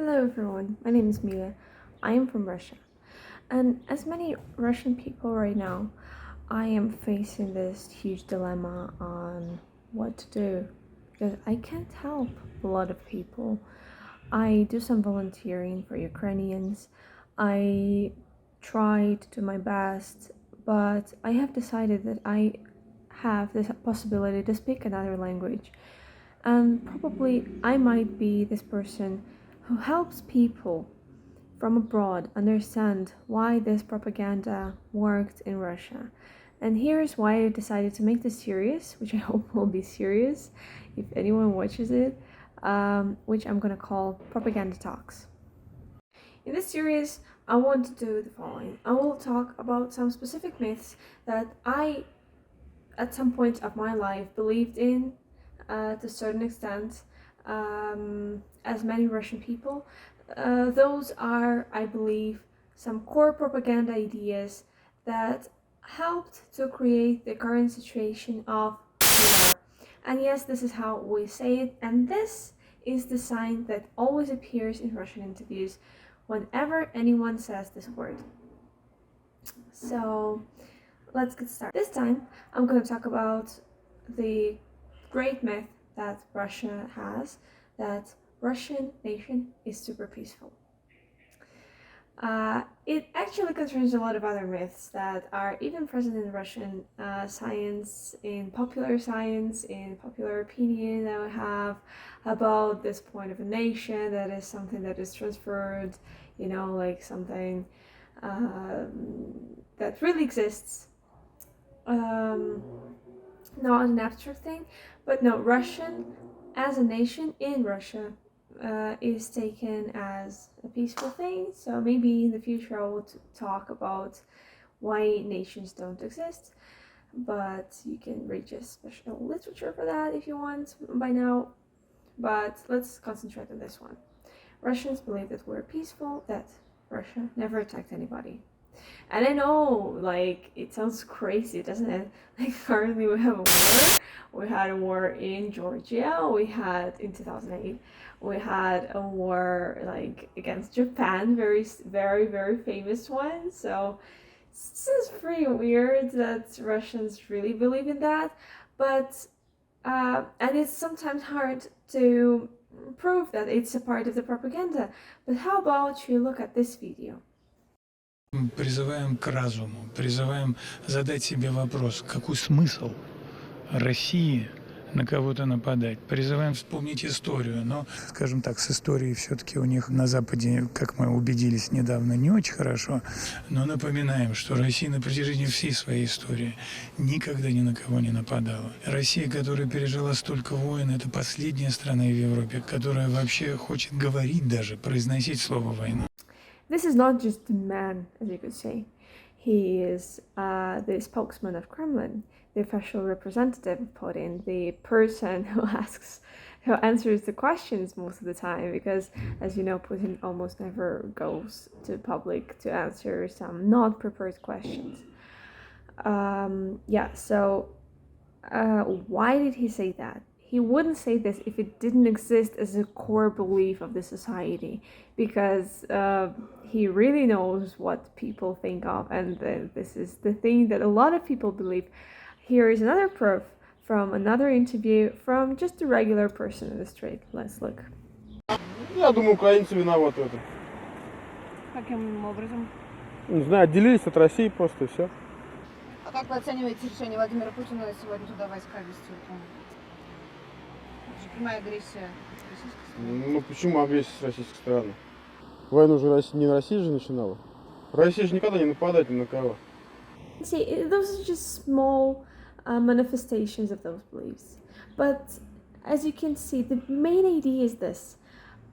Hello everyone, my name is Mila. I am from Russia. And as many Russian people right now, I am facing this huge dilemma on what to do because I can't help a lot of people. I do some volunteering for Ukrainians. I try to do my best, but I have decided that I have this possibility to speak another language. And probably I might be this person who helps people from abroad understand why this propaganda worked in Russia. And here's why I decided to make this series, which I hope will be serious if anyone watches it, which I'm gonna call Propaganda Talks. In this series, I want to do the following. I will talk about some specific myths that I, at some point of my life, believed in to a certain extent, as many Russian people. Those are, I believe, some core propaganda ideas that helped to create the current situation of war. And yes, this is how we say it, and this is the sign that always appears in Russian interviews whenever anyone says this word. So let's get started. This time I'm going to talk about the great myth that Russia has, that Russian nation is super peaceful. It actually concerns a lot of other myths that are even present in Russian science, in popular opinion that we have about this point of a nation that is something that is transferred, like something that really exists. Not an abstract thing, but no, Russian as a nation in Russia is taken as a peaceful thing. So maybe in the future I will talk about why nations don't exist, but you can read just special literature for that if you want by now. But let's concentrate on this one. Russians believe that we're peaceful, that Russia never attacked anybody. And I know, it sounds crazy, doesn't it? Currently we have a war. We had a war in Georgia. We had, in 2008, we had a war, against Japan, very, very, very famous one. So this is pretty weird that Russians really believe in that. But, and it's sometimes hard to prove that it's a part of the propaganda. But how about you look at this video? Призываем к разуму, призываем задать себе вопрос, какой смысл России на кого-то нападать. Призываем вспомнить историю, но, скажем так, с историей все-таки у них на Западе, как мы убедились недавно, не очень хорошо. Но напоминаем, что Россия на протяжении всей своей истории никогда ни на кого не нападала. Россия, которая пережила столько войн, это последняя страна в Европе, которая вообще хочет говорить даже, произносить слово «война». This is not just a man, as you could say. He is the spokesman of Kremlin, the official representative of Putin, the person who answers the questions most of the time, because, as you know, Putin almost never goes to public to answer some not prepared questions. Why did he say that? He wouldn't say this if it didn't exist as a core belief of the society, because he really knows what people think of, and this is the thing that a lot of people believe. Here is another proof from another interview from just a regular person in the street. Let's look. Я думаю, украинцы виноваты в этом. Каким образом? Не знаю, отделились от России просто, и все. А как вы оцениваете решение Владимира Путина сегодня туда войска ввести? Это же прямая агрессия российской страны. Ну почему агрессия с российской стороны? Войну же не Россия же начинала. Россия же никогда не нападает ни на кого. See, those are just small manifestations of those beliefs. But as you can see, the main idea is this.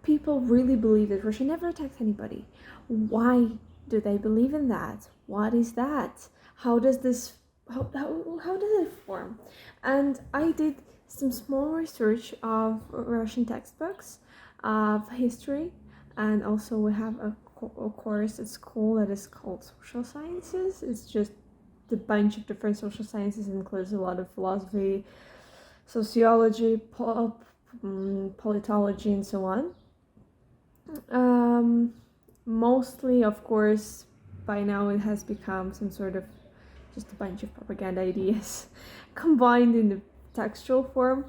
People really believe that Russia never attacked anybody. Why do they believe in that? What is that? How does it form? And I did some small research of Russian textbooks of history, and also we have a course at school that is called social sciences. It's just a bunch of different social sciences, includes a lot of philosophy, sociology, politology, and so on. Mostly, of course, by now it has become some sort of just a bunch of propaganda ideas combined in the textual form.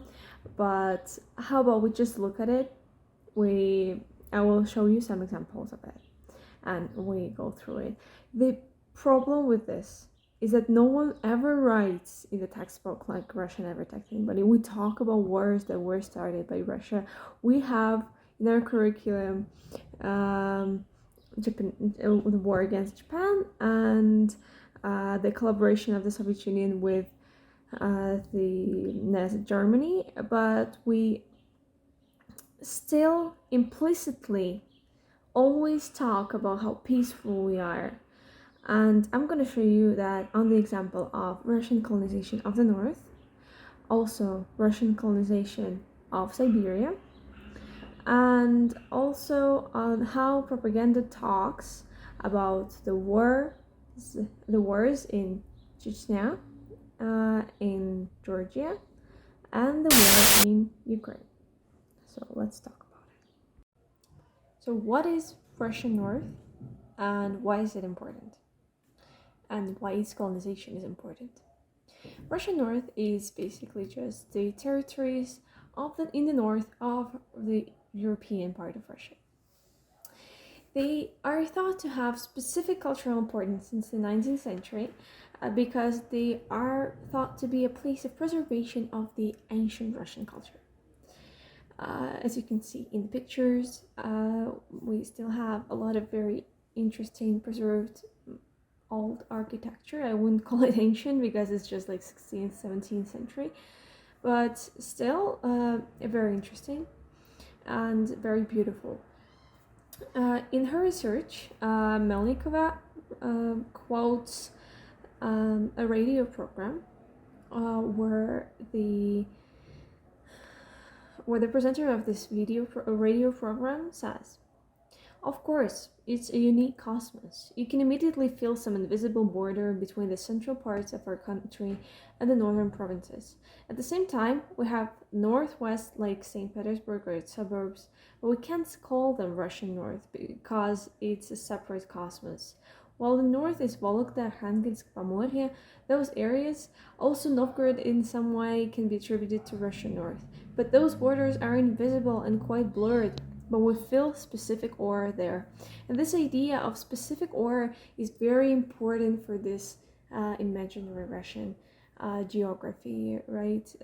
But how about we just look at it? I will show you some examples of it and we go through it. The problem with this is that no one ever writes in the textbook like Russia never attacked anybody. We talk about wars that were started by Russia. We have in our curriculum Japan, the war against Japan and the collaboration of the Soviet Union with the Nazi Germany, but we still implicitly always talk about how peaceful we are. And I'm going to show you that on the example of Russian colonization of the North, also Russian colonization of Siberia, and also on how propaganda talks about the wars in Chechnya, in Georgia, and the war in Ukraine. So let's talk about it. So what is Russian North and why is it important? And why is colonization is important? Russian North is basically just the territories in the north of the European part of Russia. They are thought to have specific cultural importance since the 19th century because they are thought to be a place of preservation of the ancient Russian culture. As you can see in the pictures, we still have a lot of very interesting preserved old architecture. I wouldn't call it ancient because it's just like 16th, 17th century, but still very interesting and very beautiful. In her research, Melnikova quotes a radio program where the presenter of this radio program says, "Of course, it's a unique cosmos. You can immediately feel some invisible border between the central parts of our country and the northern provinces. At the same time, we have northwest like St. Petersburg or its suburbs, but we can't call them Russian North because it's a separate cosmos. While the north is Vologda, Arkhangelsk, Pomorye, those areas, also Novgorod in some way can be attributed to Russian North. But those borders are invisible and quite blurred, but we feel specific aura there." And this idea of specific aura is very important for this imaginary Russian geography, right?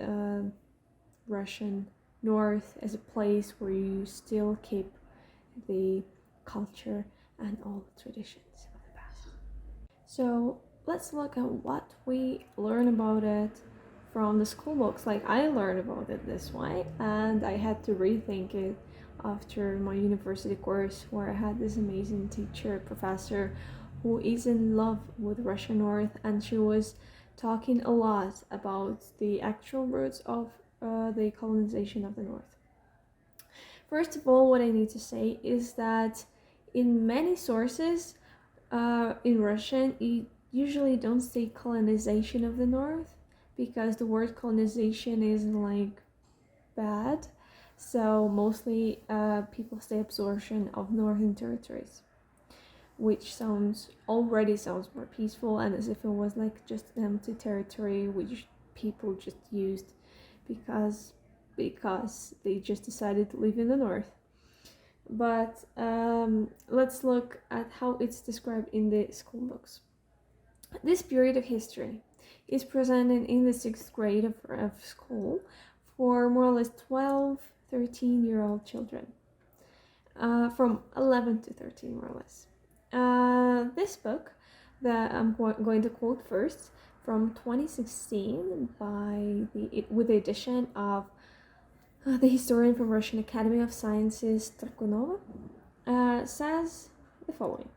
Russian North as a place where you still keep the culture and all the traditions of the past. So let's look at what we learn about it from the school books. Like I learned about it this way and I had to rethink it after my university course where I had this amazing teacher, professor, who is in love with Russian North, and she was talking a lot about the actual roots of the colonization of the North. First of all, what I need to say is that in many sources in Russian, you usually don't say colonization of the North because the word colonization is like bad. So mostly people say absorption of northern territories, which already sounds more peaceful and as if it was like just an empty territory which people just used because they just decided to live in the north. But let's look at how it's described in the school books. This period of history is presented in the 6th grade of school for more or less 13-year-old children, from 11 to 13 more or less. This book that I'm going to quote first from 2016 with the edition of the historian from Russian Academy of Sciences Torkunov says the following.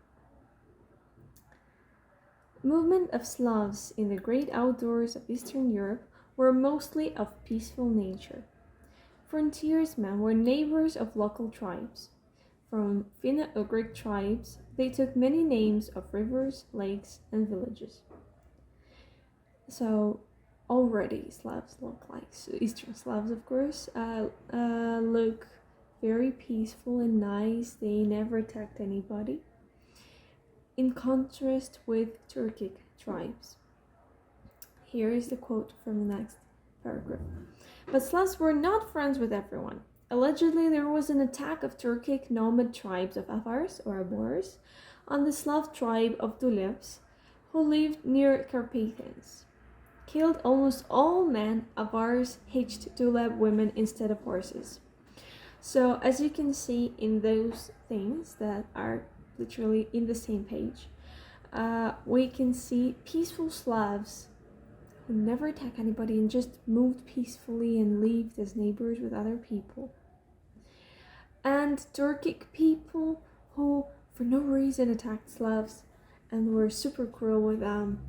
Movement of Slavs in the great outdoors of Eastern Europe were mostly of peaceful nature. Frontiersmen were neighbors of local tribes. From Finno-Ugric tribes, they took many names of rivers, lakes, and villages. So already Slavs look like Eastern Slavs, of course, look very peaceful and nice. They never attacked anybody. In contrast with Turkic tribes. Here is the quote from the next paragraph. But Slavs were not friends with everyone. Allegedly, there was an attack of Turkic nomad tribes of Avars or Abors on the Slav tribe of Dulevs, who lived near Carpathians. Killed almost all men, Avars hitched Dulev women instead of horses. So, as you can see in those things that are literally in the same page, we can see peaceful Slavs who never attack anybody and just moved peacefully and lived as neighbors with other people. And Turkic people who for no reason attacked Slavs and were super cruel with them.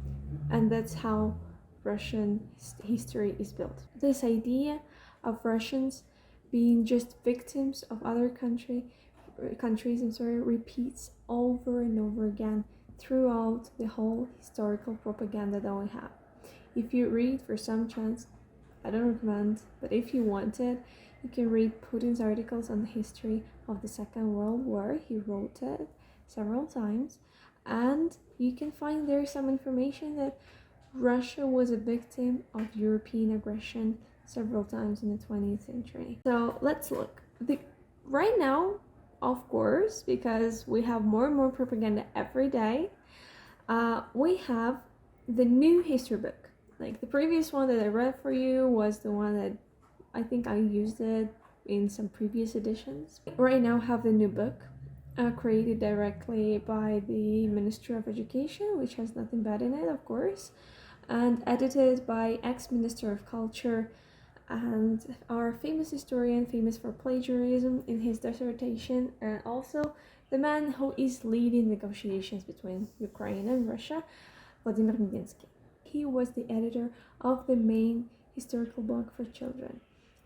And that's how Russian history is built. This idea of Russians being just victims of other countries repeats over and over again throughout the whole historical propaganda that we have. If you read for some chance, I don't recommend, but if you want it, you can read Putin's articles on the history of the Second World War. He wrote it several times, and you can find there some information that Russia was a victim of European aggression several times in the 20th century. So let's look. Right now, of course, because we have more and more propaganda every day, we have the new history book. Like the previous one that I read for you was the one that I think I used it in some previous editions. Right now I have the new book created directly by the Ministry of Education, which has nothing bad in it, of course, and edited by ex-Minister of Culture and our famous historian, famous for plagiarism in his dissertation, and also the man who is leading negotiations between Ukraine and Russia, Vladimir Medinsky. He was the editor of the main historical book for children.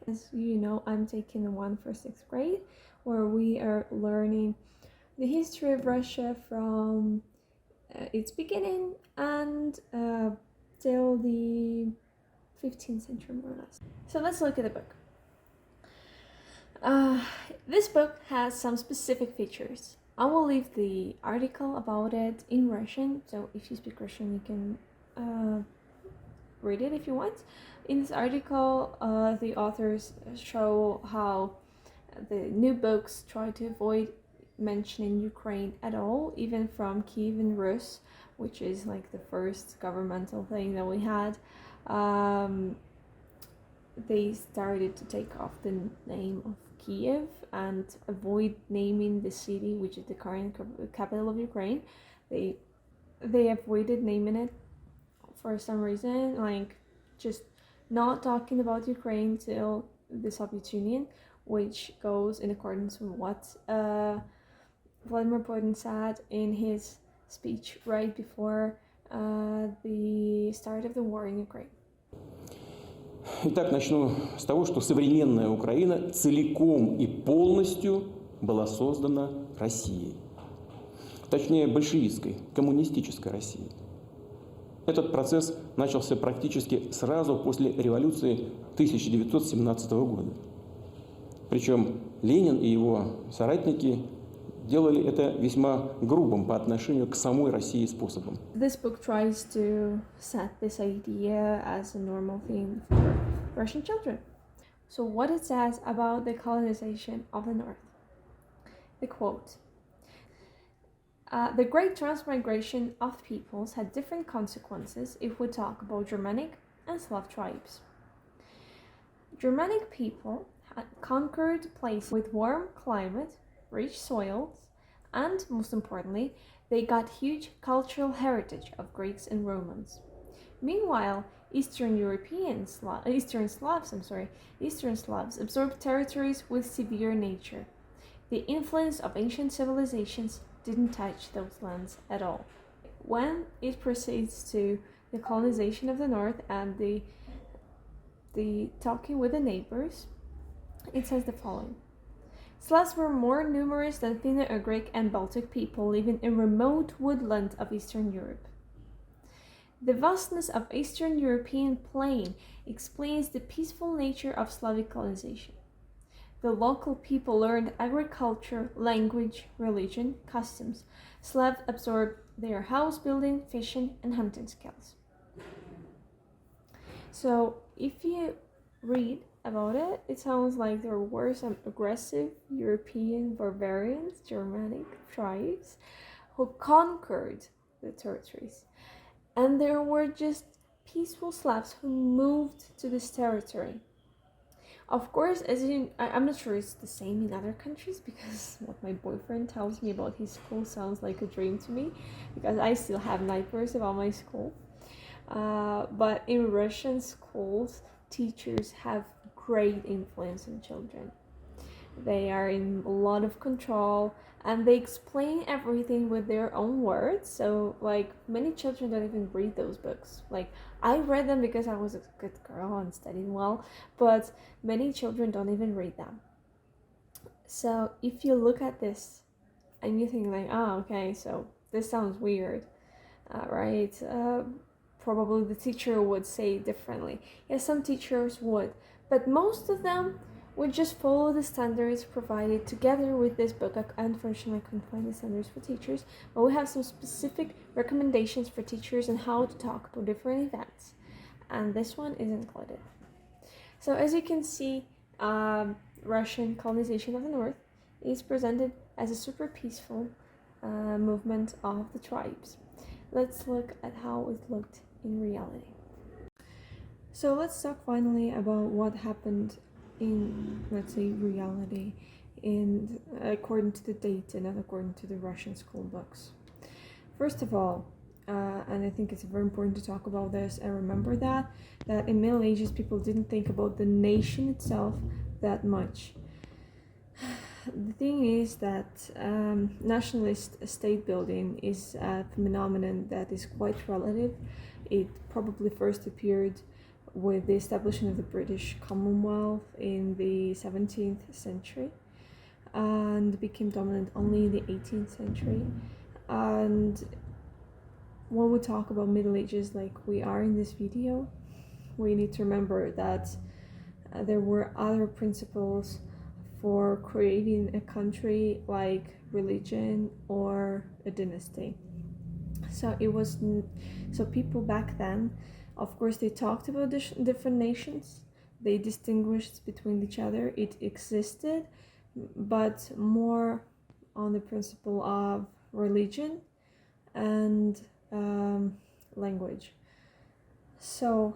As you know, I'm taking the one for 6th grade, where we are learning the history of Russia from its beginning and till the 15th century, more or less. So let's look at the book. This book has some specific features. I will leave the article about it in Russian, so if you speak Russian, you can read it if you want. In this article, the authors show how the new books try to avoid mentioning Ukraine at all, even from Kievan Rus, which is like the first governmental thing that we had. They started to take off the name of Kiev and avoid naming the city, which is the current capital of Ukraine. They avoided naming it for some reason, like just not talking about Ukraine till the Soviet Union, which goes in accordance with what Vladimir Putin said in his speech right before the start of the war in Ukraine. Итак, начну с того, что современная Украина целиком и полностью была создана Россией. Точнее, большевистской, коммунистической Россией. Этот процесс начался практически сразу после революции 1917 года. Причем Ленин и его соратники делали это весьма грубым по отношению к самой России способом. This book tries to set this idea as a normal thing for Russian children. So what it says about the colonization of the North. The quote. The great transmigration of peoples had different consequences if we talk about Germanic and Slav tribes. Germanic people had conquered places with warm climate, rich soils, and most importantly, they got huge cultural heritage of Greeks and Romans. Meanwhile, Eastern Slavs absorbed territories with severe nature. The influence of ancient civilizations didn't touch those lands at all. When it proceeds to the colonization of the North and the talking with the neighbors, it says the following. Slavs were more numerous than Finno-Ugric and Baltic people living in remote woodland of Eastern Europe. The vastness of Eastern European plain explains the peaceful nature of Slavic colonization. The local people learned agriculture, language, religion, customs. Slavs absorbed their house building, fishing, and hunting skills. So if you read about it, it sounds like there were some aggressive European barbarians, Germanic tribes, who conquered the territories. And there were just peaceful Slavs who moved to this territory. Of course, I'm not sure it's the same in other countries, because what my boyfriend tells me about his school sounds like a dream to me, because I still have nightmares about my school. But in Russian schools, teachers have great influence on children. They are in a lot of control, and they explain everything with their own words. So like many children don't even read those books. Like I read them because I was a good girl and studied well, but many children don't even read them. So if you look at this and you think like, oh, okay, so this sounds weird, right? Probably the teacher would say it differently. Yes, some teachers would, but most of them would just follow the standards provided together with this book. Unfortunately, I couldn't find the standards for teachers, but we have some specific recommendations for teachers on how to talk about different events, and this one is included. So as you can see, Russian colonization of the North is presented as a super peaceful movement of the tribes. Let's look at how it looked in reality. So let's talk finally about what happened in, let's say, reality, in according to the data, not according to the Russian school books. First of all, and I think it's very important to talk about this and remember that in Middle Ages people didn't think about the nation itself that much. The thing is that nationalist state building is a phenomenon that is quite relative. It probably first appeared with the establishment of the British Commonwealth in the 17th century and became dominant only in the 18th century. And when we talk about Middle Ages like we are in this video, we need to remember that there were other principles for creating a country, like religion or a dynasty. So people back then, of course, they talked about different nations. They distinguished between each other. It existed, but more on the principle of religion and language. So,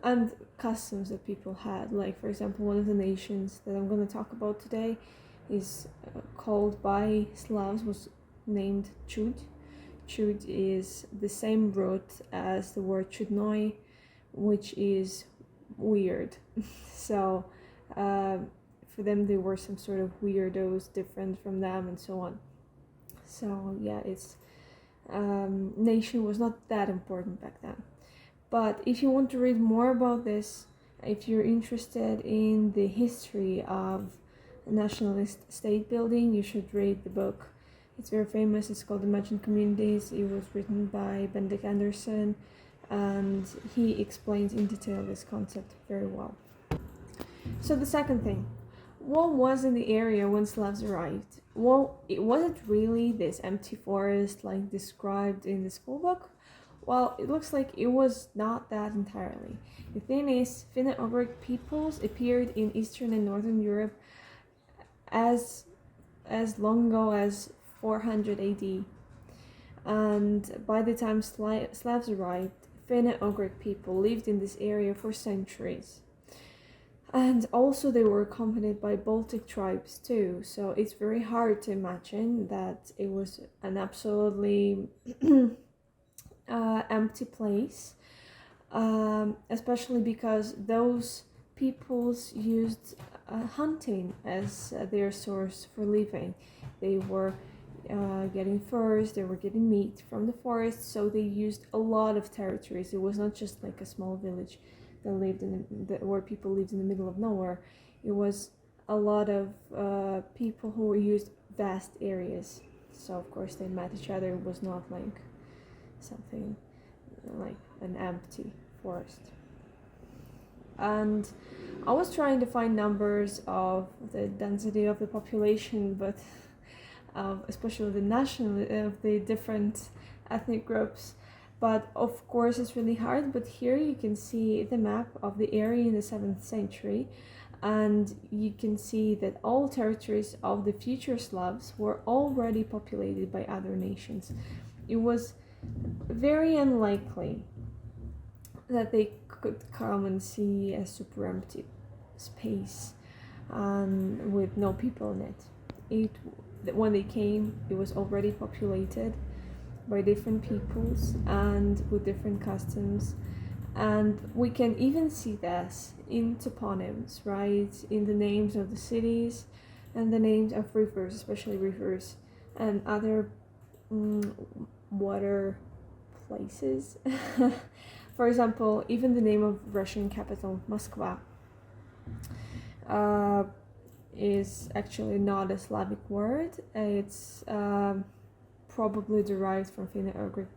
and customs that people had. Like, for example, one of the nations that I'm going to talk about today is called by Slavs, was named Chud. Chud is the same root as the word chudnoi, which is weird. So for them they were some sort of weirdos, different from them, and so on. So yeah, it's nation was not that important back then. But if you want to read more about this, if you're interested in the history of nationalist state building, you should read the book. It's very famous. It's called Imagined Communities. It was written by Benedict Anderson, and he explains in detail this concept very well. So the second thing, what was in the area when Slavs arrived? Well, was it really this empty forest like described in the school book? Well, it looks like it was not that entirely. The thing is, Finno-Ugric peoples appeared in Eastern and Northern Europe as long ago as 400 AD. And by the time Slavs arrived, Finno-Ugric people lived in this area for centuries. And also they were accompanied by Baltic tribes too, so it's very hard to imagine that it was an absolutely empty place, especially because those peoples used hunting as their source for living. They were getting furs, they were getting meat from the forest, so they used a lot of territories. It was not just like a small village that lived where people lived in the middle of nowhere. It was a lot of people who used vast areas. So of course they met each other. It was not like something like an empty forest. And I was trying to find numbers of the density of the population, but especially of the different ethnic groups. But of course it's really hard. But here you can see the map of the area in the 7th century, and you can see that all territories of the future Slavs were already populated by other nations. It was very unlikely that they could come and see a super empty space with no people in it. When they came, it was already populated by different peoples and with different customs. And we can even see this in toponyms, right? In the names of the cities and the names of rivers, especially rivers and other water places. For example, even the name of Russian capital, Moscow, is actually not a Slavic word. It's probably derived from Finno-Ugric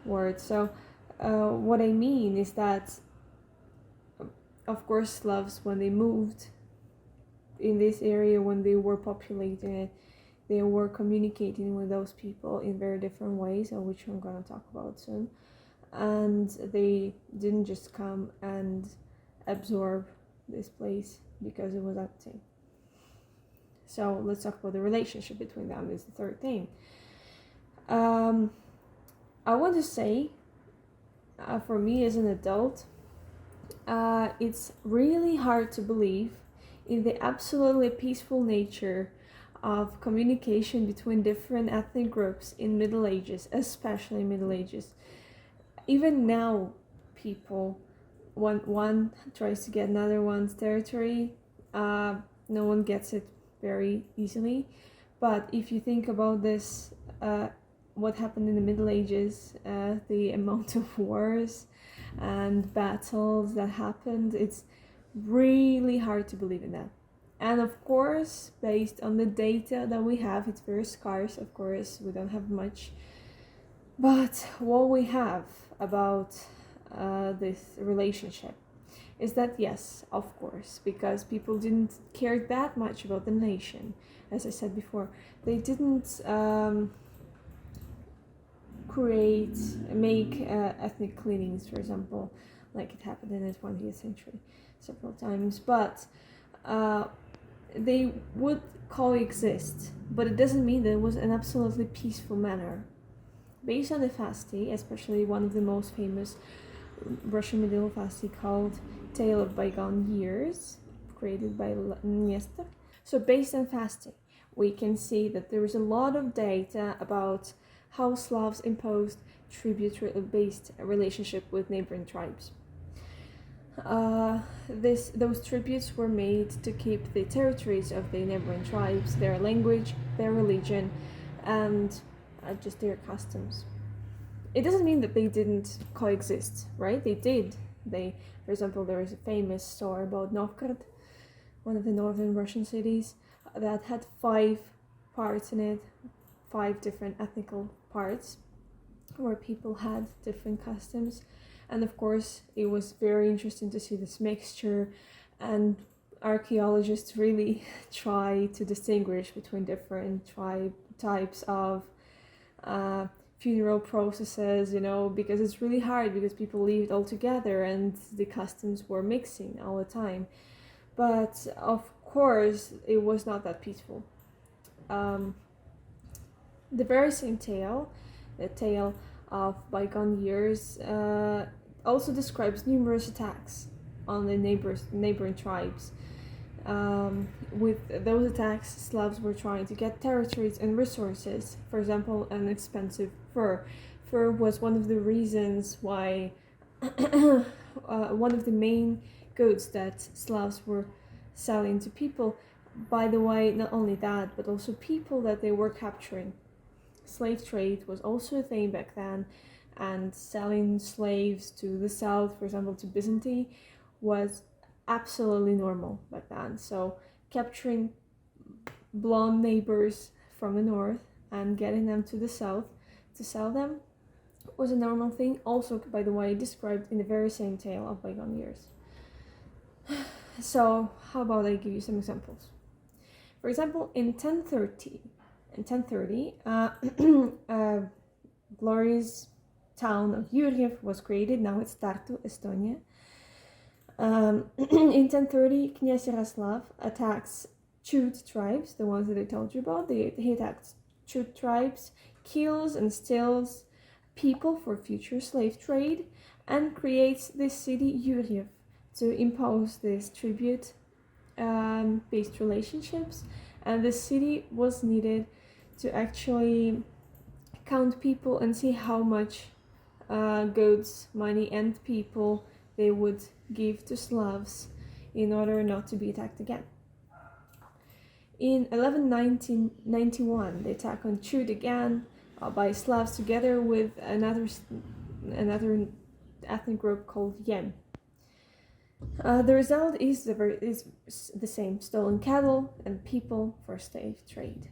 word. So what I mean is that, of course, Slavs, when they moved in this area, when they were populating it, they were communicating with those people in very different ways, of which I'm going to talk about soon. And they didn't just come and absorb this place because it was empty. So let's talk about the relationship between them, is the third thing. I want to say, for me as an adult, it's really hard to believe in the absolutely peaceful nature of communication between different ethnic groups in Middle Ages, especially Middle Ages. Even now, people, when one tries to get another one's territory, no one gets it very easily. But if you think about this, what happened in the Middle Ages, the amount of wars and battles that happened, it's really hard to believe in that. And of course, based on the data that we have, it's very scarce, of course, we don't have much. But what we have about this relationship is that, yes, of course, because people didn't care that much about the nation, as I said before, they didn't make ethnic cleanings, for example, like it happened in the 20th century several times, but they would coexist, but it doesn't mean that it was an absolutely peaceful manner. Based on the fasty, especially one of the most famous Russian medieval fasty called Tale of Bygone Years, created by Nestor. So based on fasting, we can see that there is a lot of data about how Slavs imposed tribute-based relationship with neighboring tribes. Those tributes were made to keep the territories of the neighboring tribes, their language, their religion, and just their customs. It doesn't mean that they didn't coexist, right? They did. For example, there is a famous story about Novgorod, one of the northern Russian cities, that had 5 parts in it, 5 different ethnical parts, where people had different customs. And of course, it was very interesting to see this mixture, and archaeologists really try to distinguish between different types of funeral processes, because it's really hard, because people lived all together and the customs were mixing all the time. But of course, it was not that peaceful. The very same tale, the tale of Bygone Years, also describes numerous attacks on the neighboring tribes. With those attacks, Slavs were trying to get territories and resources. For example, an expensive fur. Fur was one of the reasons why one of the main goods that Slavs were selling to people. By the way, not only that, but also people that they were capturing. Slave trade was also a thing back then, and selling slaves to the south, for example, to Byzantium, was absolutely normal back then. So capturing blonde neighbors from the north and getting them to the south to sell them, was a normal thing, also, by the way, described in the very same tale of bygone years. So, how about I give you some examples? For example, in 1030, glorious town of Yuriev was created. Now it's Tartu, Estonia. In 1030, Knyaz Yaroslav attacks Chud tribes, the ones that I told you about. He attacks Chud tribes, kills and steals people for future slave trade, and creates this city Yuriev to impose this tribute-based relationships. And the city was needed to actually count people and see how much goods, money, and people they would give to Slavs in order not to be attacked again. In 1191, the attack on Chud again by Slavs together with another ethnic group called Yem. The result is the same: stolen cattle and people for slave trade.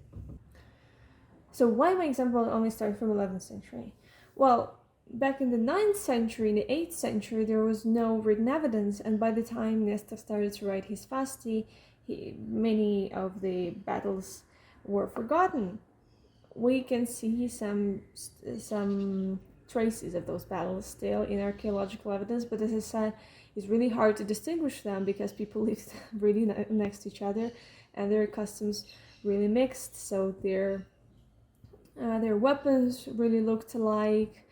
So why my example only starts from 11th century? Well, back in the 9th century, in the 8th century, there was no written evidence, and by the time Nestor started to write his Fasti, many of the battles were forgotten. We can see some traces of those battles still in archaeological evidence, but as I said, it's really hard to distinguish them because people lived really next to each other and their customs really mixed, so their weapons really looked alike,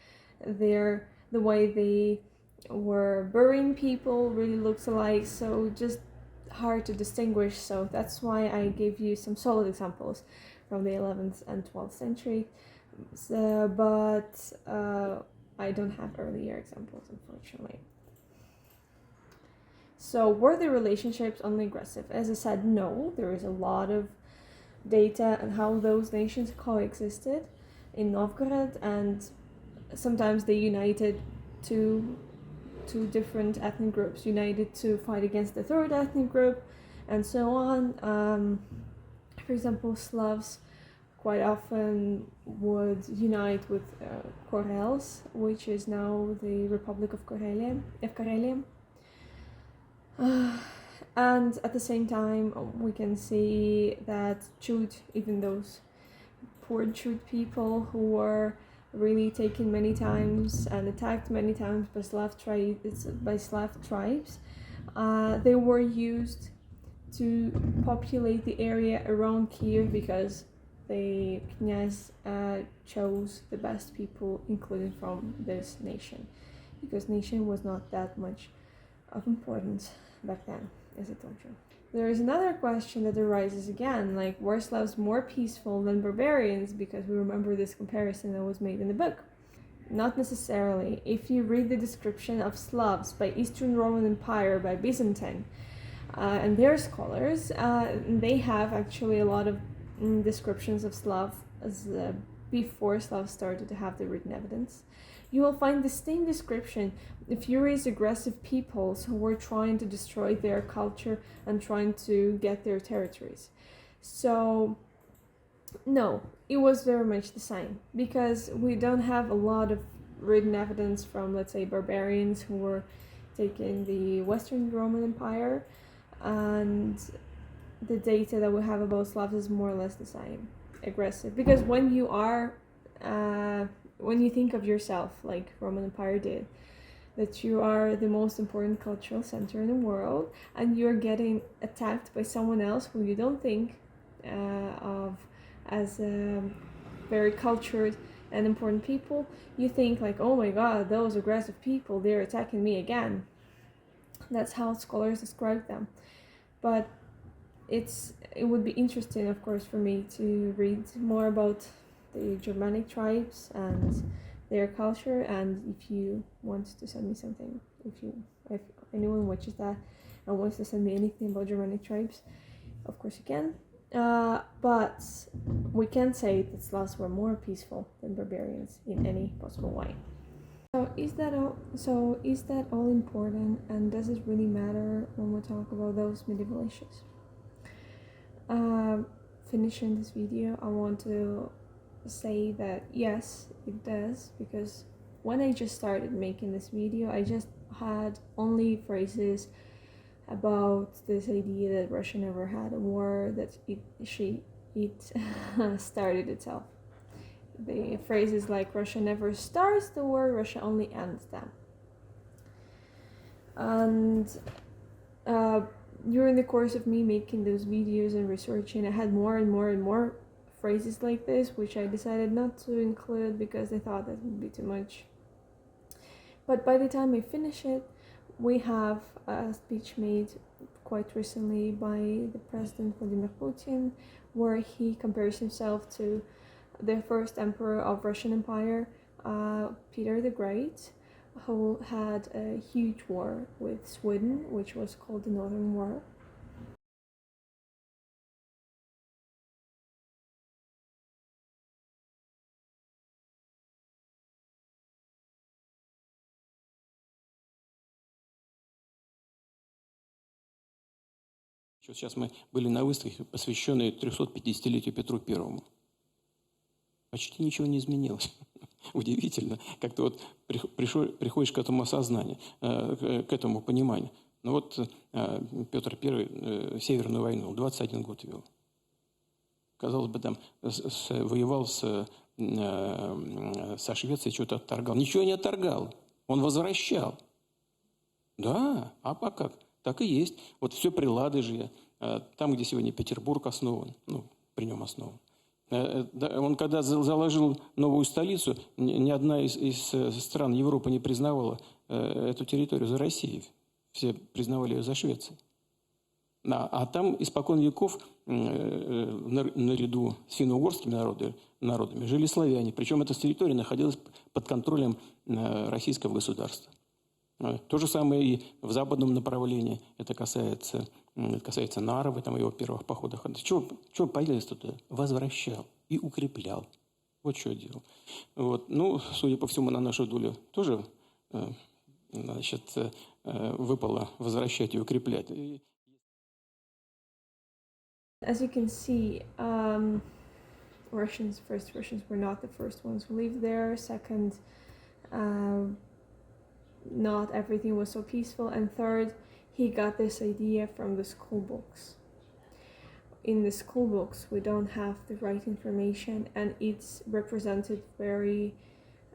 the way they were burying people really looked alike, so just hard to distinguish. So that's why I gave you some solid examples from the 11th and 12th century, but I don't have earlier examples, unfortunately. So were the relationships only aggressive? As I said, no. There is a lot of data on how those nations coexisted in Novgorod, and sometimes they united two different ethnic groups, united to fight against the third ethnic group, and so on. For example, Slavs quite often would unite with Karels, which is now the Republic of Karelia. And at the same time, we can see that Chud, even those poor Chud people who were really taken many times and attacked many times by Slav tribes, they were used to populate the area around Kiev because the knyaz chose the best people included from this nation, because nation was not that much of importance back then, as I told you. There is another question that arises again, like, were Slavs more peaceful than barbarians? Because we remember this comparison that was made in the book. Not necessarily. If you read the description of Slavs by Eastern Roman Empire, by Byzantine, and their scholars, they have actually a lot of descriptions of Slav as before Slavs started to have the written evidence. You will find the same description of furious, aggressive peoples who were trying to destroy their culture and trying to get their territories. So, no, it was very much the same, because we don't have a lot of written evidence from, let's say, barbarians who were taking the Western Roman Empire, and the data that we have about Slavs is more or less the same, aggressive. Because when you are when you think of yourself, like Roman Empire did, that you are the most important cultural center in the world, and you're getting attacked by someone else who you don't think of as very cultured and important people, you think like, oh my god, those aggressive people, they're attacking me again. That's how scholars describe them. But it would be interesting, of course, for me to read more about the Germanic tribes and their culture, and if you want to send me something, if anyone watches that and wants to send me anything about Germanic tribes, of course you can. But we can say that Slavs were more peaceful than barbarians in any possible way. So is that all important, and does it really matter when we talk about those medieval issues? Finishing this video, I want to say that yes, it does, because when I just started making this video, I just had only phrases about this idea that Russia never had a war, that it started itself. The phrases like Russia never starts the war, Russia only ends them. And during the course of me making those videos and researching, I had more and more phrases like this, which I decided not to include because I thought that would be too much. But by the time I finish it, we have a speech made quite recently by the President Vladimir Putin, where he compares himself to the first emperor of Russian Empire, Peter the Great, who had a huge war with Sweden, which was called the Northern War. Сейчас мы были на выставке, посвященной 350-летию Петру Первому. Почти ничего не изменилось. Удивительно. Как-то вот приходишь к этому осознанию, к этому пониманию. Ну вот Петр I Северную войну 21 год вел. Казалось бы, там воевал со Швецией, что-то отторгал. Ничего не отторгал. Он возвращал. Да, а как? Так и есть. Вот все при Ладыже, там, где сегодня Петербург основан, ну, при нем основан. Он когда заложил новую столицу, ни одна из стран Европы не признавала эту территорию за Россией. Все признавали ее за Швецией. А там испокон веков наряду с финно-угорскими народами жили славяне. Причем эта территория находилась под контролем российского государства. То же самое и в западном направлении. Это касается Нарвы, там, его первых походах. Чего появился туда? Возвращал и укреплял. Вот что делал. Вот. Ну, судя по всему, на нашу долю тоже выпало возвращать и укреплять. As you can see, Russians were not the first ones who lived there. Second, not everything was so peaceful. And third, he got this idea from the school books. In the school books, we don't have the right information, and it's represented very,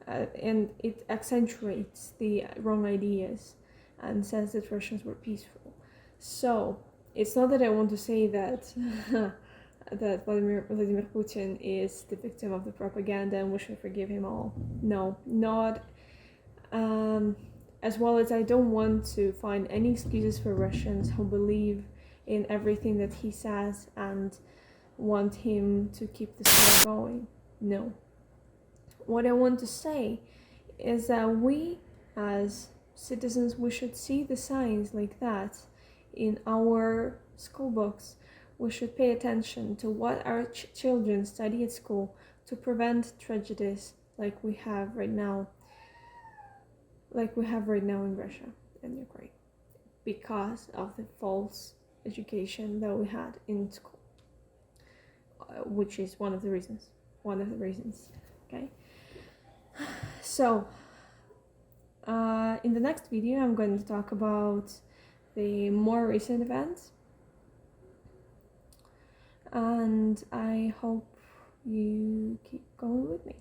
and it accentuates the wrong ideas and says that Russians were peaceful. So it's not that I want to say that that Vladimir Putin is the victim of the propaganda and we should forgive him all. No, not. As well as I don't want to find any excuses for Russians who believe in everything that he says and want him to keep the war going. No. What I want to say is that we, as citizens, we should see the signs like that in our school books. We should pay attention to what our children study at school to prevent tragedies like we have right now in Russia and Ukraine, because of the false education that we had in school, which is one of the reasons, okay? So, in the next video, I'm going to talk about the more recent events, and I hope you keep going with me.